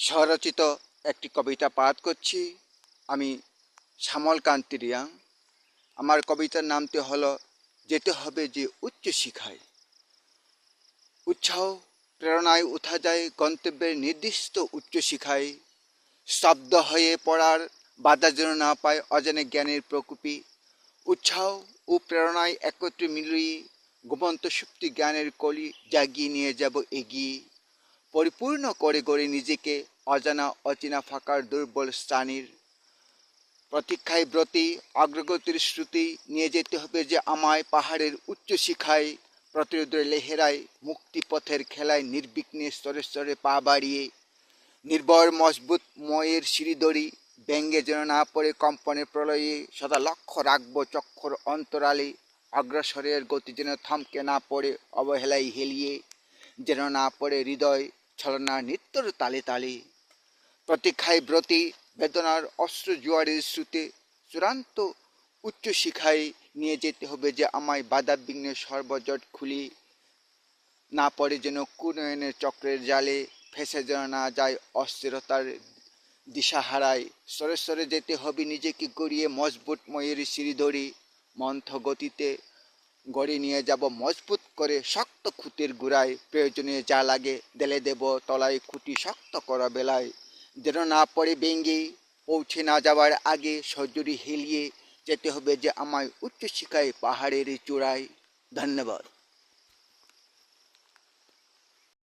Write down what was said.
স্বরচিত একটি কবিতা পাঠ করছি। আমি শ্যামল কান্তি রিয়াং। আমার কবিতার নামটি হলো যেতে হবে যে উচ্চ শিখায়। উৎসাহ প্রেরণায় উঠা যায় গন্তব্যের নির্দিষ্ট উচ্চ শিখায়। স্তব্ধ হয়ে পড়ার বাধা যেন না পায় অজানে জ্ঞানের প্রকোপে। উৎসাহ ও প্রেরণায় একত্রে মিলিয়ে ঘুমন্ত সুপ্তি জ্ঞানের কলি জাগিয়ে নিয়ে যাব এগিয়ে। পরিপূর্ণ করে গড়ে নিজেকে অজানা অচেনা ফাঁকার দুর্বল স্থানীর। প্রতীক্ষায় ব্রতী অগ্রগতির শ্রুতি নিয়ে যেতে হবে যে আমায় পাহাড়ের উচ্চ শিখায়। প্রতিরোধের লেহেরায় মুক্তিপথের খেলায় নির্বিঘ্নে স্তরে স্তরে পা বাড়িয়ে। নির্ভর মজবুত ময়ের সিঁড়িদড়ি ব্যঙ্গে যেন না পড়ে কম্পনের প্রলয়ে। সদা লক্ষ্য রাখবো চক্ষর অন্তরালে। অগ্রসরের গতি যেন থমকে না পড়ে অবহেলায় হেলিয়ে। যেন না পড়ে হৃদয় ছলনা নিত্যর তালে তালে। প্রতীক্ষায় ব্রতী বেদনার অস্ত্র জোয়ারের স্রোতে চূড়ান্ত উচ্চ শিখায় নিয়ে যেতে হবে যে আমায় বাধা বিঘ্নে সর্বজট খুলি। না পড়ে যেন কুনয়নের চক্রের জালে। ফেসে যেন না যায় অস্থিরতার দিশাহারায়। স্তরে স্তরে যেতে হবে নিজেকে গড়িয়ে মজবুত ময়ের সিঁড়ি ধরে। মন্থ গতিতে গড়ে নিয়ে যাব মজবুত করে শক্ত খুঁটির গুড়ায়। প্রয়োজনে যা লাগে দেলে দেব তলায় খুঁটি শক্ত করা বেলায়। যেন না পড়ে ভেঙে পৌঁছে না যাওয়ার আগে সজোরে হেলিয়ে যেতে হবে যে আমায় উচ্চ শিখায় পাহাড়ের চূড়ায়। ধন্যবাদ।